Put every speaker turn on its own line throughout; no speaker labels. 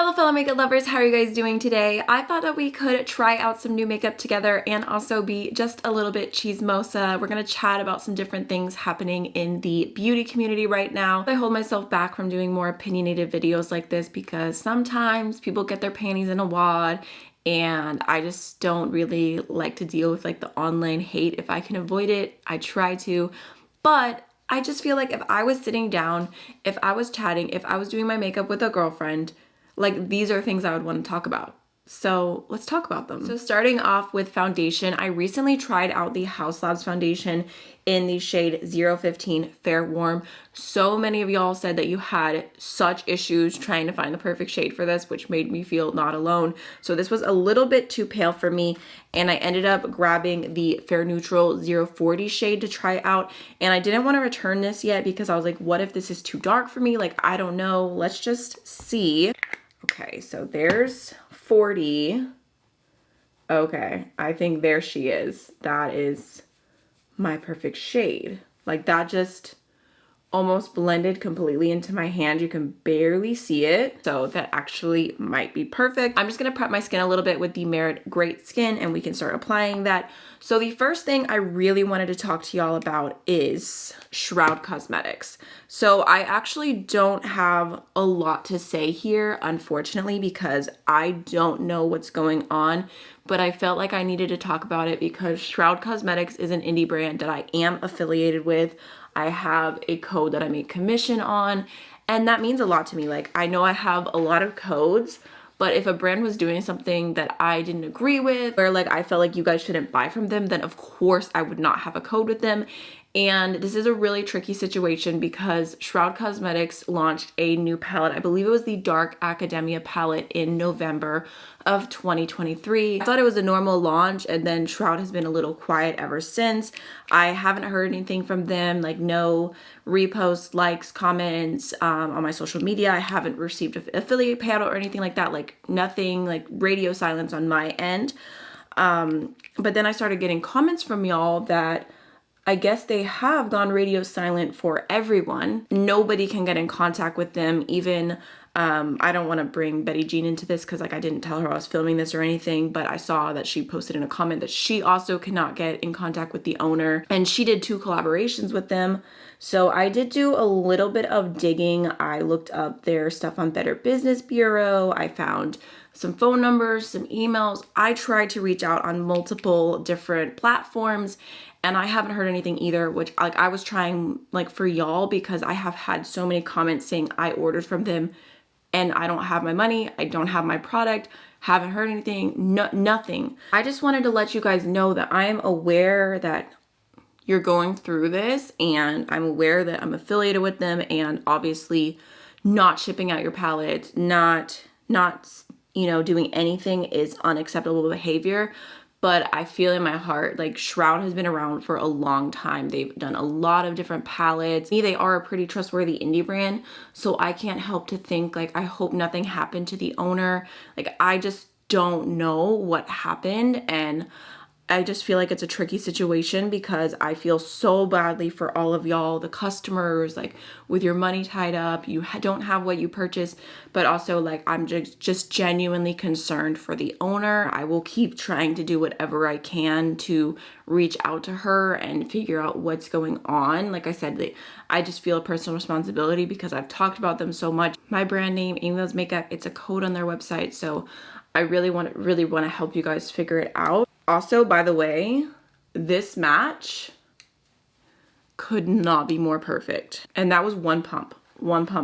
Hello fellow makeup lovers, how are you guys doing today? I thought that we could try out some new makeup together and also be just a little bit chismosa. We're gonna chat about some different things happening in the beauty community right now. I hold myself back from doing more opinionated videos like this because sometimes people get their panties in a wad and I just don't really like to deal with like the online hate. If I can avoid it, I try to, but I just feel like if I was sitting down, if I was chatting, if I was doing my makeup with a girlfriend, like these are things I would want to talk about. So let's talk about them. So starting off with foundation, I recently tried out the Haus Labs foundation in the shade 015 Fair Warm. So many of y'all said that you had such issues trying to find the perfect shade for this, which made me feel not alone. So this was a little bit too pale for me, and I ended up grabbing the Fair Neutral 040 shade to try out. And I didn't want to return this yet because I was like, what if this is too dark for me? Like, I don't know. Let's just see. Okay, so there's 40. Okay, I think there she is. That is my perfect shade. Like that just almost blended completely into my hand. You can barely see it. So that actually might be perfect. I'm just gonna prep my skin a little bit with the Merit Great Skin and we can start applying that. So the first thing I really wanted to talk to y'all about is Shroud Cosmetics. So I actually don't have a lot to say here, unfortunately, because I don't know what's going on, but I felt like I needed to talk about it because Shroud Cosmetics is an indie brand that I am affiliated with. I have a code that I make commission on, and that means a lot to me. Like, I know I have a lot of codes, but if a brand was doing something that I didn't agree with, or like I felt like you guys shouldn't buy from them, then of course I would not have a code with them. And this is a really tricky situation because Shroud Cosmetics launched a new palette. I believe it was the Dark Academia palette in November of 2023. I thought it was a normal launch, and then Shroud has been a little quiet ever since. I haven't heard anything from them, like no reposts, likes, comments on my social media. I haven't received an affiliate payout or anything like that, like nothing, like radio silence on my end. But then I started getting comments from y'all that I guess they have gone radio silent for everyone. Nobody can get in contact with them. Even, I don't want to bring Betty Jean into this because like I didn't tell her I was filming this or anything, but I saw that she posted in a comment that she also cannot get in contact with the owner, and she did 2 collaborations with them. So I did do a little bit of digging. I looked up their stuff on Better Business Bureau. I found some phone numbers, some emails. I tried to reach out on multiple different platforms, and I haven't heard anything either, which like I was trying like for y'all because I have had so many comments saying I ordered from them and I don't have my money, I don't have my product, haven't heard anything, nothing. I just wanted to let you guys know that I am aware that you're going through this, and I'm aware that I'm affiliated with them, and obviously not shipping out your palette, not you know, doing anything is unacceptable behavior. But I feel in my heart, like Shroud has been around for a long time. They've done a lot of different palettes. They are a pretty trustworthy indie brand. So I can't help to think like, I hope nothing happened to the owner. Like, I just don't know what happened. And I just feel like it's a tricky situation because I feel so badly for all of y'all, the customers, like with your money tied up, you don't have what you purchased, but also like I'm just genuinely concerned for the owner. I will keep trying to do whatever I can to reach out to her and figure out what's going on. Like I said, I just feel a personal responsibility because I've talked about them so much. My brand name, AMYLOVES Makeup, it's a code on their website, so I really want to help you guys figure it out. Also, by the way, this match could not be more perfect. And that was one pump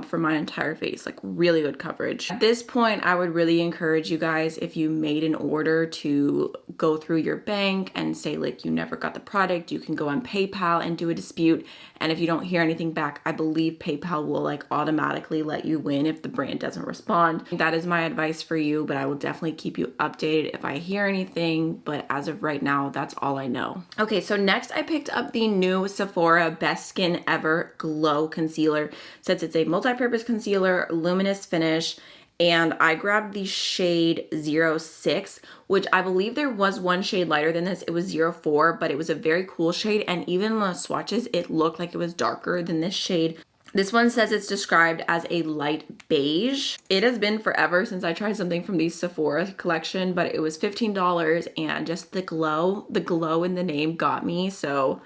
for my entire face, like really good coverage. At this point, I would really encourage you guys, if you made an order, to go through your bank and say like you never got the product. You can go on PayPal and do a dispute. And if you don't hear anything back, I believe PayPal will like automatically let you win if the brand doesn't respond. That is my advice for you, but I will definitely keep you updated if I hear anything. But as of right now, that's all I know. Okay, so next I picked up the new Sephora Best Skin Ever Glow Concealer. Since it's a multi-purpose concealer, luminous finish, and I grabbed the shade 06, which I believe there was one shade lighter than this. It was 04, but it was a very cool shade, and even the swatches, it looked like it was darker than this shade. This one says it's described as a light beige. It has been forever since I tried something from the Sephora collection, but it was $15 and just the glow in the name got me. So,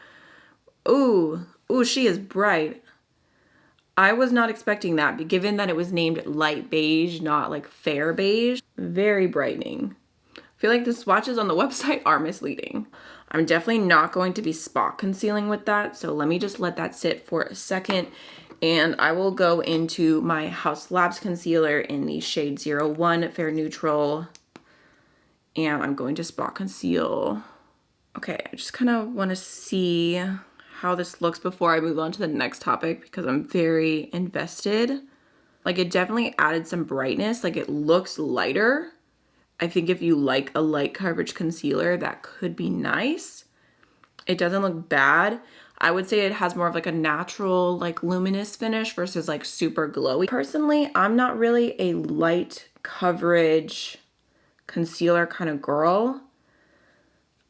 ooh, she is bright. I was not expecting that, but given that it was named light beige, not like fair beige. Very brightening. I feel like the swatches on the website are misleading. I'm definitely not going to be spot concealing with that, so let me just let that sit for a second. And I will go into my Haus Labs concealer in the shade 01 Fair Neutral. And I'm going to spot conceal. Okay, I just kind of want to see how this looks before I move on to the next topic because I'm very invested. Like, it definitely added some brightness. Like, it looks lighter. I think if you like a light coverage concealer, that could be nice. It doesn't look bad. I would say it has more of like a natural, like luminous finish versus like super glowy. Personally, I'm not really a light coverage concealer kind of girl.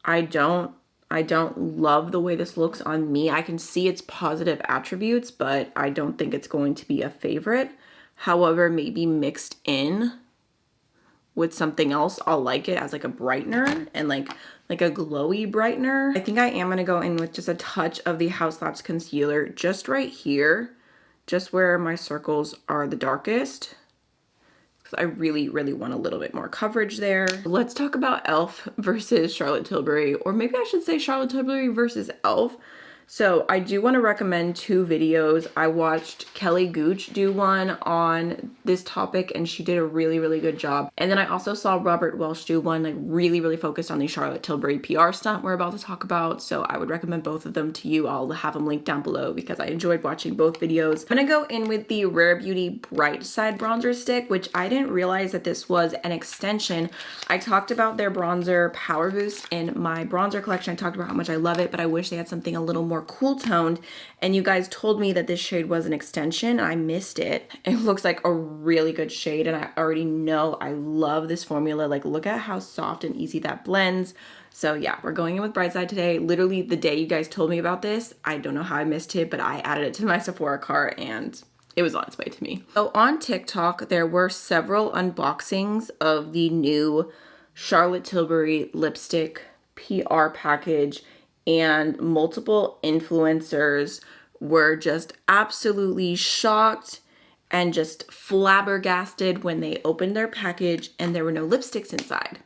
I don't love the way this looks on me. I can see its positive attributes, but I don't think it's going to be a favorite. However, maybe mixed in with something else, I'll like it as like a brightener and like a glowy brightener. I think I am gonna go in with just a touch of the Haus Labs concealer just right here, just where my circles are the darkest. Because I really, really want a little bit more coverage there. Let's talk about e.l.f. versus Charlotte Tilbury, or maybe I should say Charlotte Tilbury versus e.l.f. So I do want to recommend two videos. I watched Kelly Gooch do one on this topic and she did a really, really good job. And then I also saw Robert Welsh do one like really, really focused on the Charlotte Tilbury PR stunt we're about to talk about. So I would recommend both of them to you. I'll have them linked down below because I enjoyed watching both videos. I'm gonna go in with the Rare Beauty Bright Side Bronzer Stick, which I didn't realize that this was an extension. I talked about their bronzer Power Boost in my bronzer collection. I talked about how much I love it, but I wish they had something a little more cool toned, and you guys told me that this shade was an extension. I missed it. It looks like a really good shade, and I already know I love this formula. Like, look at how soft and easy that blends. So yeah, we're going in with Brightside today. Literally the day you guys told me about this, I don't know how I missed it, but I added it to my Sephora cart and it was on its way to me. So on TikTok, there were several unboxings of the new Charlotte Tilbury lipstick PR package, and multiple influencers were just absolutely shocked and just flabbergasted when they opened their package and there were no lipsticks inside.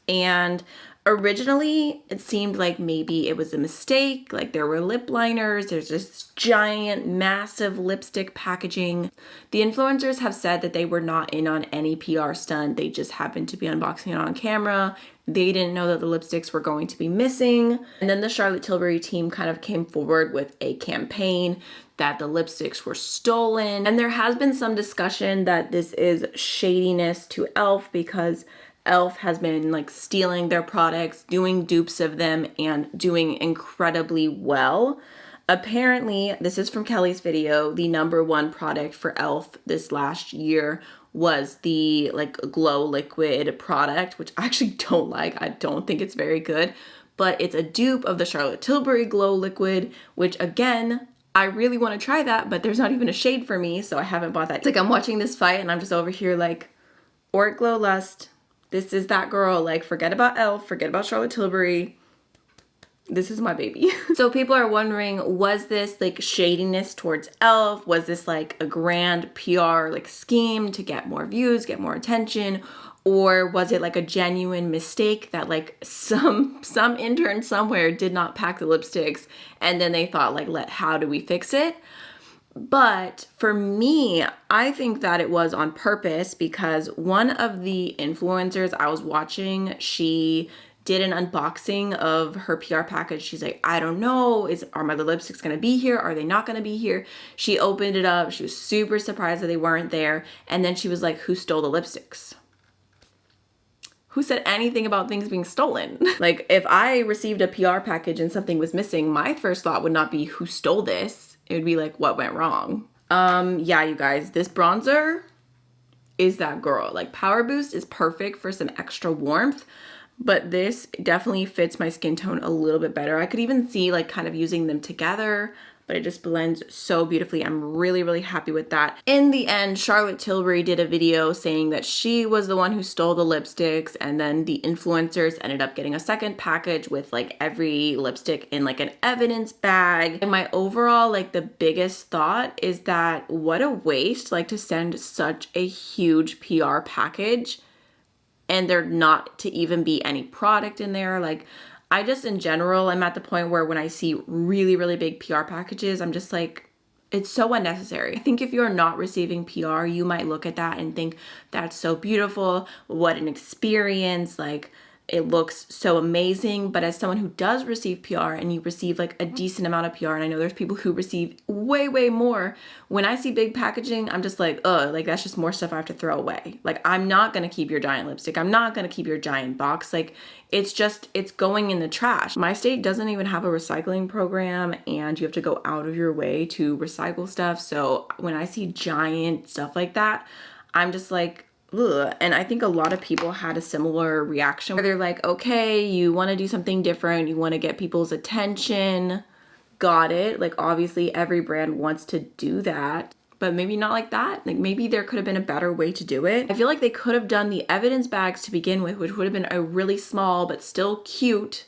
And originally it seemed like maybe it was a mistake, like there were lip liners, there's this giant massive lipstick packaging. The influencers have said that they were not in on any PR stunt, they just happened to be unboxing it on camera. They didn't know that the lipsticks were going to be missing. And then the Charlotte Tilbury team kind of came forward with a campaign that the lipsticks were stolen. And there has been some discussion that this is shadiness to e.l.f. because e.l.f. has been like stealing their products, doing dupes of them, and doing incredibly well. Apparently, this is from Kelly's video, the #1 product for e.l.f. this last year was the like glow liquid product, which I actually don't like. I don't think it's very good, but it's a dupe of the Charlotte Tilbury glow liquid, which again, I really want to try that, but there's not even a shade for me, so I haven't bought that. It's like I'm watching this fight and I'm just over here like, Oric Glow Lust, this is that girl, like forget about e.l.f., forget about Charlotte Tilbury. This is my baby. So people are wondering, was this like shadiness towards e.l.f.? Was this like a grand PR like scheme to get more views, get more attention? Or was it like a genuine mistake that like some intern somewhere did not pack the lipsticks and then they thought like, how do we fix it? But for me, I think that it was on purpose because one of the influencers I was watching, she did an unboxing of her PR package. She's like, I don't know, are my lipsticks gonna be here? Are they not gonna be here? She opened it up, she was super surprised that they weren't there. And then she was like, who stole the lipsticks? Who said anything about things being stolen? Like if I received a PR package and something was missing, my first thought would not be who stole this. It would be like, what went wrong? Yeah, you guys, this bronzer is that girl. Like Power Boost is perfect for some extra warmth, but this definitely fits my skin tone a little bit better. I could even see like kind of using them together. but it just blends so beautifully. I'm really, really happy with that. In the end, Charlotte Tilbury did a video saying that she was the one who stole the lipsticks, and then the influencers ended up getting a second package with like every lipstick in like an evidence bag. And my overall, like the biggest thought is that what a waste, like to send such a huge PR package and there not to even be any product in there. Like, I just, in general, I'm at the point where when I see really, really big PR packages, I'm just like, it's so unnecessary. I think if you're not receiving PR, you might look at that and think, that's so beautiful, what an experience, like, it looks so amazing. But as someone who does receive PR and you receive like a decent amount of PR, and I know there's people who receive way, way more, when I see big packaging, I'm just like, ugh, like that's just more stuff I have to throw away. Like, I'm not gonna keep your giant lipstick. I'm not gonna keep your giant box. Like, it's just, it's going in the trash. My state doesn't even have a recycling program, and you have to go out of your way to recycle stuff. So when I see giant stuff like that, I'm just like, ugh. And I think a lot of people had a similar reaction where they're like, okay, you want to do something different, you want to get people's attention, got it. Like, obviously every brand wants to do that, but maybe not like that. Like, maybe there could have been a better way to do it. I feel like they could have done the evidence bags to begin with, which would have been a really small but still cute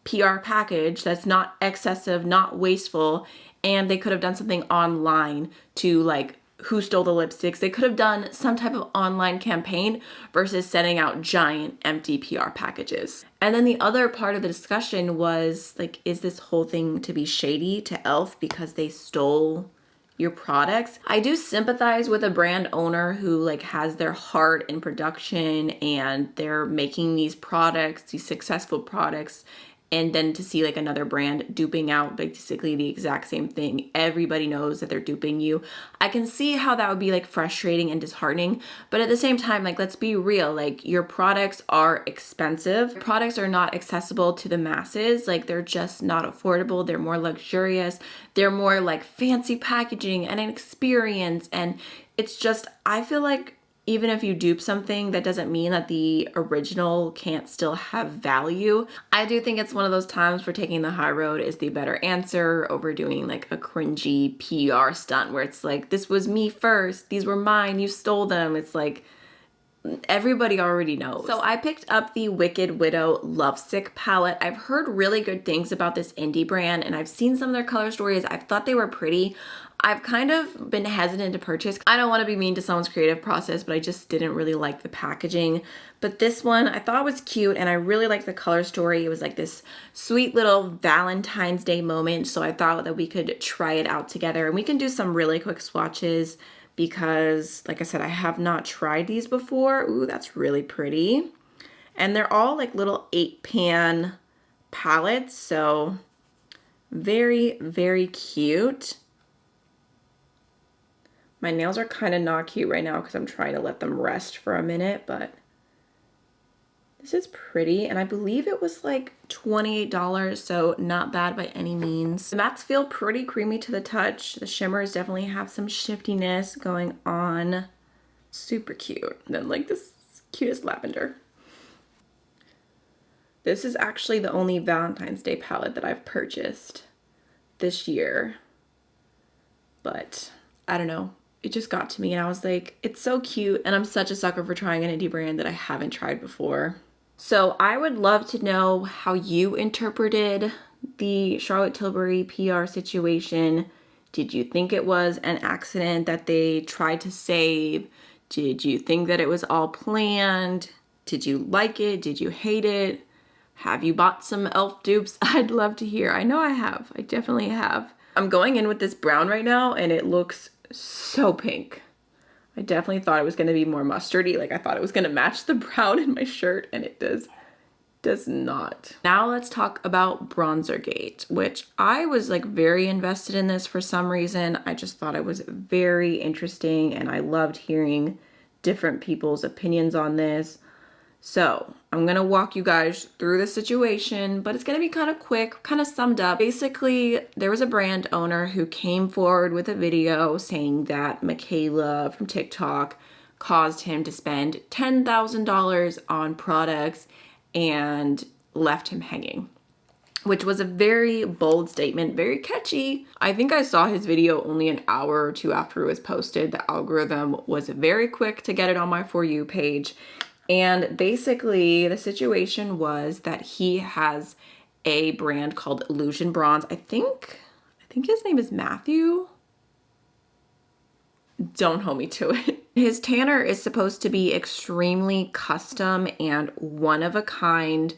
PR package that's not excessive, not wasteful. And they could have done something online to like, who stole the lipsticks. They could have done some type of online campaign versus sending out giant empty PR packages. And then the other part of the discussion was like, is this whole thing to be shady to e.l.f. because they stole your products? I do sympathize with a brand owner who like has their heart in production and they're making these products, these successful products, and then to see like another brand duping out basically the exact same thing. Everybody knows that they're duping you. I can see how that would be like frustrating and disheartening, but at the same time, like, let's be real, like, your products are expensive. Your products are not accessible to the masses. Like, they're just not affordable. They're more luxurious. They're more like fancy packaging and an experience. And it's just, I feel like even if you dupe something, that doesn't mean that the original can't still have value. I do think it's one of those times where taking the high road is the better answer over doing like a cringy PR stunt where it's like, this was me first, these were mine, you stole them. It's like, everybody already knows. So I picked up the Wicked Widow Lovesick palette. I've heard really good things about this indie brand, and I've seen some of their color stories. I've thought they were pretty. I've kind of been hesitant to purchase. I don't want to be mean to someone's creative process, but I just didn't really like the packaging. But this one I thought was cute, and I really liked the color story. It was like this sweet little Valentine's Day moment, so I thought that we could try it out together. And we can do some really quick swatches because, like I said, I have not tried these before. Ooh, that's really pretty. And they're all like little 8-pan palettes, so very, very cute. My nails are kind of not cute right now because I'm trying to let them rest for a minute, but this is pretty. And I believe it was like $28, so not bad by any means. The mattes feel pretty creamy to the touch. The shimmers definitely have some shiftiness going on. Super cute. And then like this cutest lavender. This is actually the only Valentine's Day palette that I've purchased this year, but I don't know. It just got to me and I was like, it's so cute, and I'm such a sucker for trying an indie brand that I haven't tried before. So I would love to know how you interpreted the Charlotte Tilbury PR situation. Did you think it was an accident that they tried to save? Did you think that it was all planned? Did you like it? Did you hate it? Have you bought some e.l.f. dupes? I'd love to hear. I know I have. I definitely have. I'm going in with this brown right now and it looks so pink. I definitely thought it was going to be more mustardy. Like, I thought it was going to match the brown in my shirt, and it does not. Now let's talk about Bronzergate, which I was like very invested in this for some reason. I just thought it was very interesting and I loved hearing different people's opinions on this. So I'm gonna walk you guys through the situation, but it's gonna be kind of quick, kind of summed up. Basically, there was a brand owner who came forward with a video saying that Michaela from TikTok caused him to spend $10,000 on products and left him hanging. which was a very bold statement, very catchy. I think I saw his video only an hour or two after it was posted. The algorithm was very quick to get it on my For You page. And basically the situation was that he has a brand called Illusion Bronze. I think his name is Matthew. Don't hold me to it. His tanner is supposed to be extremely custom and one of a kind.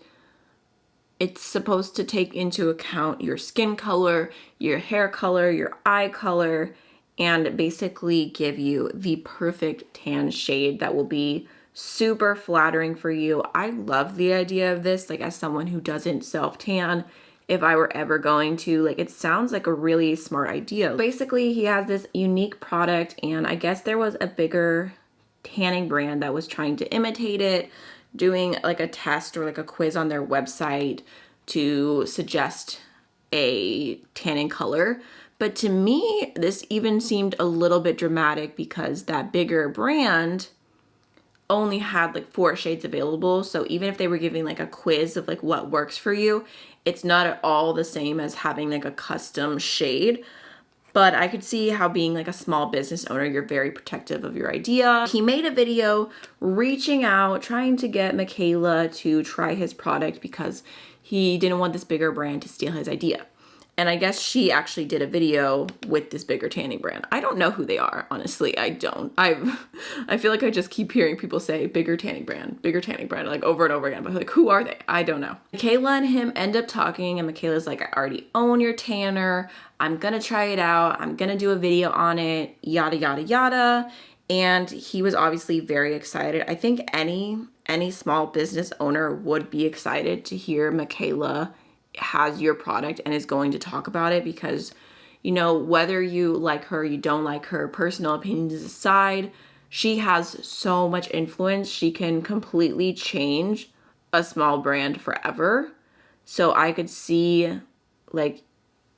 It's supposed to take into account your skin color, your hair color, your eye color, and basically give you the perfect tan shade that will be super flattering for you. I love the idea of this, like as someone who doesn't self-tan, if I were ever going to, like it sounds like a really smart idea. Basically, he has this unique product and I guess there was a bigger tanning brand that was trying to imitate it, doing like a test or like a quiz on their website to suggest a tanning color. But to me, this even seemed a little bit dramatic because that bigger brand only had like 4 shades available. So even if they were giving like a quiz of like what works for you, it's not at all the same as having like a custom shade. But I could see how being like a small business owner, you're very protective of your idea. He made a video reaching out, trying to get Michaela to try his product because he didn't want this bigger brand to steal his idea. And I guess she actually did a video with this bigger tanning brand. I don't know who they are, honestly. I don't. I feel like I just keep hearing people say bigger tanning brand, like over and over again. But like, who are they? I don't know. Michaela and him end up talking and Michaela's like, I already own your tanner. I'm gonna try it out. I'm gonna do a video on it, yada, yada, yada. And he was obviously very excited. I think any small business owner would be excited to hear Michaela has your product and is going to talk about it because, you know, whether you like her, you don't like her, personal opinions aside, she has so much influence. She can completely change a small brand forever. So I could see like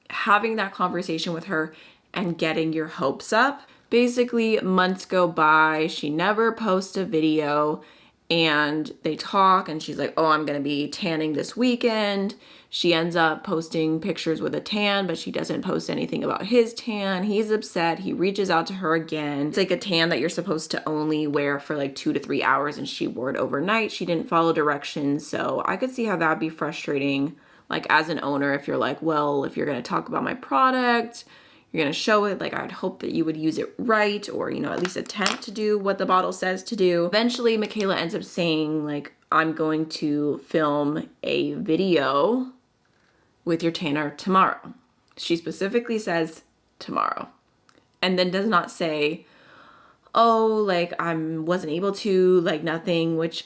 having that conversation with her and getting your hopes up. Basically, months go by, she never posts a video and they talk and she's like, oh, I'm gonna be tanning this weekend. She ends up posting pictures with a tan, but she doesn't post anything about his tan. He's upset. He reaches out to her again. It's like a tan that you're supposed to only wear for like 2 to 3 hours and she wore it overnight. She didn't follow directions. So I could see how that'd be frustrating, like as an owner, if you're like, well, if you're gonna talk about my product, you're gonna show it, like I'd hope that you would use it right, or, you know, at least attempt to do what the bottle says to do. Eventually, Michaela ends up saying like, I'm going to film a video with your tanner tomorrow. She specifically says tomorrow, and then does not say, oh, like I wasn't able to, like nothing, which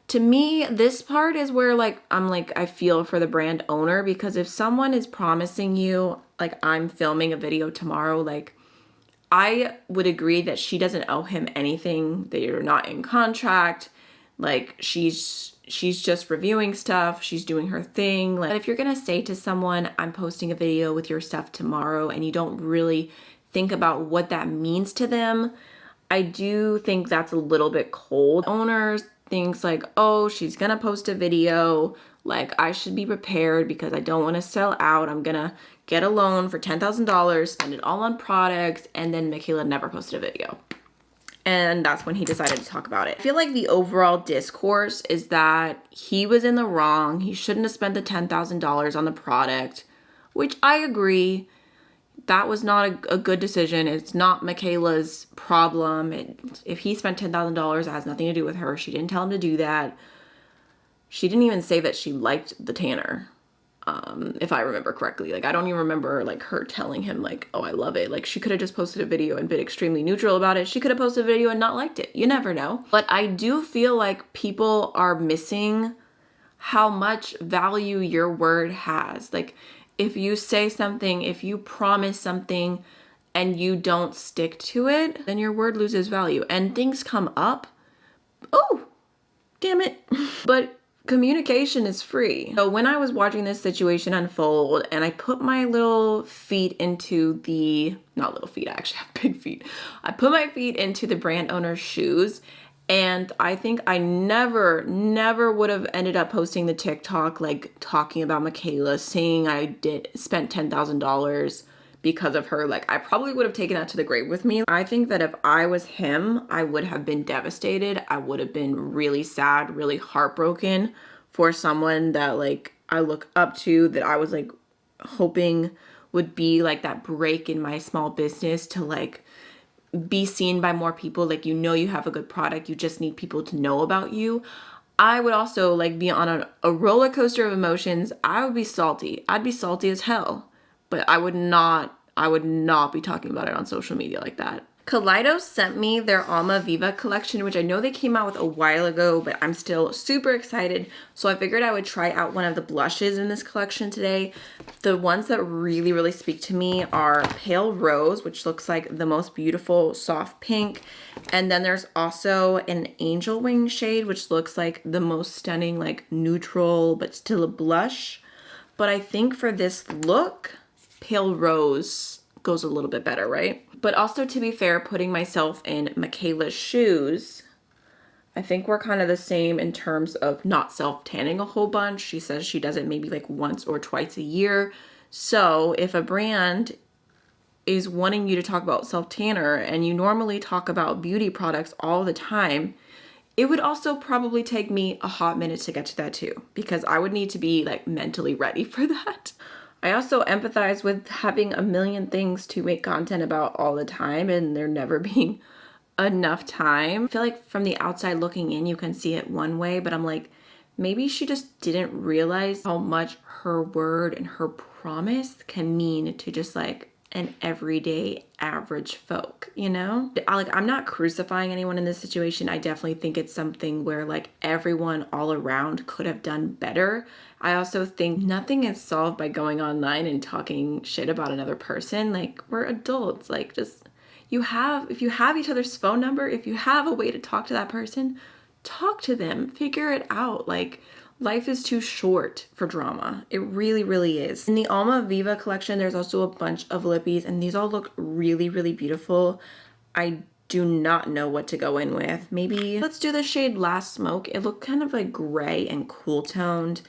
to me, this part is where like, I'm like, I feel for the brand owner, because if someone is promising you, like I'm filming a video tomorrow, like I would agree that she doesn't owe him anything, that you're not in contract. Like she's just reviewing stuff. She's doing her thing. Like if you're going to say to someone, I'm posting a video with your stuff tomorrow, and you don't really think about what that means to them, I do think that's a little bit cold. Owners thinks like, oh, she's going to post a video. Like I should be prepared because I don't want to sell out. I'm going to get a loan for $10,000, spend it all on products. And then Michaela never posted a video. And that's when he decided to talk about it. I feel like the overall discourse is that he was in the wrong. He shouldn't have spent the $10,000 on the product, which I agree. That was not a good decision. It's not Michaela's problem. If he spent $10,000, it has nothing to do with her. She didn't tell him to do that. She didn't even say that she liked the tanner, if I remember correctly. Like, I don't even remember like her telling him like, oh, I love it. Like she could have just posted a video and been extremely neutral about it. She could have posted a video and not liked it. You never know. But I do feel like people are missing how much value your word has. Like if you say something, if you promise something and you don't stick to it, then your word loses value and things come up. Oh, damn it. But communication is free. So when I was watching this situation unfold and I put my little feet into the, not little feet, I actually have big feet. I put my feet into the brand owner's shoes And I think I never would have ended up posting the TikTok, like talking about Michaela, saying I spent $10,000 because of her. Like, I probably would have taken that to the grave with me. I think that if I was him, I would have been devastated. I would have been really sad, really heartbroken for someone that like I look up to, that I was like hoping would be like that break in my small business to like be seen by more people. Like, you know, you have a good product, you just need people to know about you. I would also like be on a roller coaster of emotions. I would be salty. I'd be salty as hell, but I would not be talking about it on social media like that. Kaleido sent me their Alma Viva collection, which I know they came out with a while ago, but I'm still super excited. So I figured I would try out one of the blushes in this collection today. The ones that really speak to me are Pale Rose, which looks like the most beautiful soft pink. And then there's also an Angel Wing shade, which looks like the most stunning, like neutral, but still a blush. But I think for this look, Pale Rose goes a little bit better, right? But also, to be fair, putting myself in Michaela's shoes, I think we're kind of the same in terms of not self-tanning a whole bunch. She says she does it maybe like once or twice a year. So if a brand is wanting you to talk about self-tanner and you normally talk about beauty products all the time, it would also probably take me a hot minute to get to that too, because I would need to be like mentally ready for that. I also empathize with having a million things to make content about all the time and there never being enough time. I feel like from the outside looking in, you can see it one way, but I'm like, maybe she just didn't realize how much her word and her promise can mean to just like an everyday average folk, you know? I'm not crucifying anyone in this situation. I definitely think it's something where like everyone all around could have done better. I also think nothing is solved by going online and talking shit about another person. Like, we're adults. Like, just if you have each other's phone number, if you have a way to talk to that person, talk to them, figure it out. Like, life is too short for drama. It really is. In the Alma Viva collection, there's also a bunch of lippies, and these all look really beautiful. I do not know what to go in with. Maybe let's do the shade Last Smoke. It looked kind of like gray and cool toned.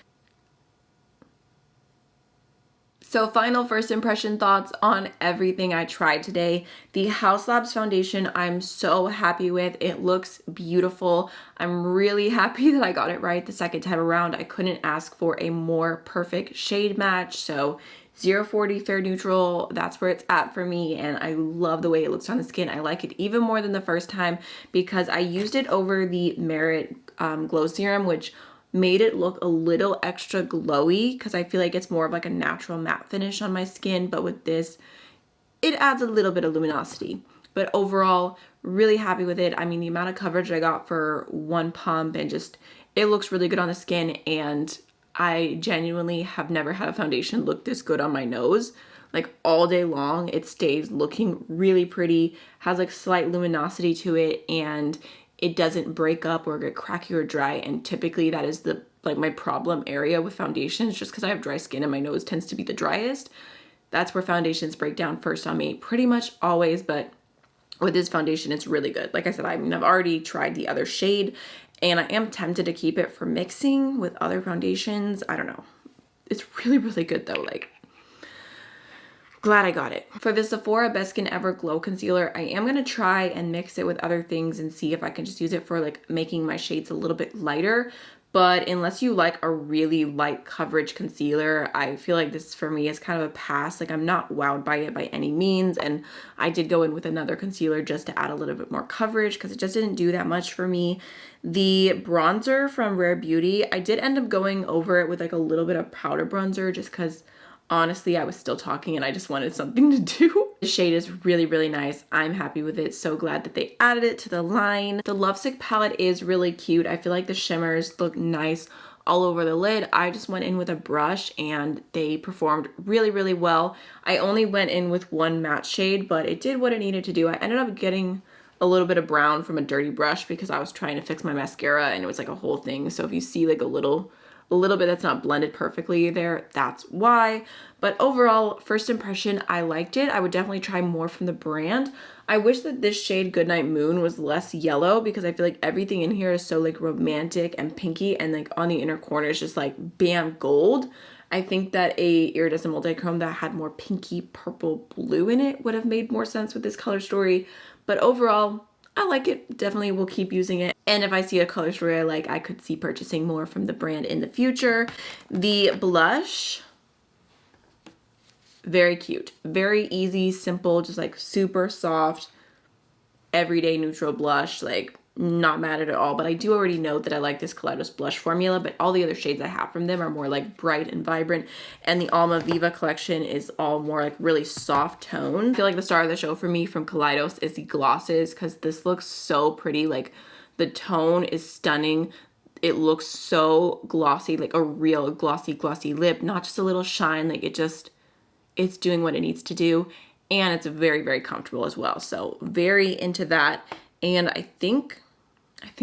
So final first impression thoughts on everything I tried today. The Haus Labs foundation I'm so happy with. It looks beautiful. I'm really happy that I got it right the second time around. I couldn't ask for a more perfect shade match. So 040 Fair Neutral, that's where it's at for me, and I love the way it looks on the skin. I like it even more than the first time because I used it over the Merit Glow Serum, which made it look a little extra glowy because I feel like it's more of like a natural matte finish on my skin, but with this it adds a little bit of luminosity. But overall, really happy with it. I mean, the amount of coverage I got for one pump, and just it looks really good on the skin, and I genuinely have never had a foundation look this good on my nose. Like, all day long it stays looking really pretty, has like slight luminosity to it, and it doesn't break up or get cracky or dry. And typically that is my problem area with foundations, just because I have dry skin and my nose tends to be the driest. That's where foundations break down first on me, pretty much always. But with this foundation, it's really good. Like I said, I've already tried the other shade and I am tempted to keep it for mixing with other foundations. I don't know. It's really good though. Like, glad I got it. For the Sephora Best Skin Ever Glow Concealer, I am going to try and mix it with other things and see if I can just use it for like making my shades a little bit lighter. But unless you like a really light coverage concealer, I feel like this for me is kind of a pass. Like, I'm not wowed by it by any means. And I did go in with another concealer just to add a little bit more coverage because it just didn't do that much for me. The bronzer from Rare Beauty, I did end up going over it with like a little bit of powder bronzer just because honestly, I was still talking and I just wanted something to do. The shade is really nice. I'm happy with it. So glad that they added it to the line. The Lovesick palette is really cute. I feel like the shimmers look nice all over the lid. I just went in with a brush and they performed really well. I only went in with one matte shade, but it did what it needed to do. I ended up getting a little bit of brown from a dirty brush because I was trying to fix my mascara and it was like a whole thing. So if you see like a little a little bit that's not blended perfectly there, that's why. But overall, first impression, I liked it. I would definitely try more from the brand. I wish that this shade Goodnight Moon was less yellow because I feel like everything in here is so like romantic and pinky, and like on the inner corner is just like bam gold. I think that a iridescent multi-chrome that had more pinky purple blue in it would have made more sense with this color story. But overall, I like it. Definitely will keep using it. And if I see a color story I like, I could see purchasing more from the brand in the future. The blush, very cute. Very easy, simple, just like super soft, everyday neutral blush. Like not mad at it all, but I do already know that I like this Kaleidos blush formula, but all the other shades I have from them are more like bright and vibrant, and the Alma Viva collection is all more like really soft tone. I feel like the star of the show for me from Kaleidos is the glosses, because this looks so pretty. Like the tone is stunning. It looks so glossy, like a real glossy lip, not just a little shine. Like it's doing what it needs to do, and it's very, very comfortable as well. So very into that. And I think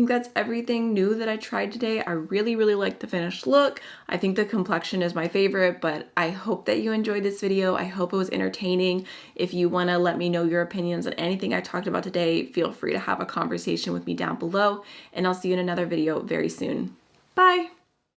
that's everything new that I tried today. I really, really like the finished look. I think the complexion is my favorite, but I hope that you enjoyed this video. I hope it was entertaining. If you want to let me know your opinions on anything I talked about today, feel free to have a conversation with me down below, and I'll see you in another video very soon. Bye!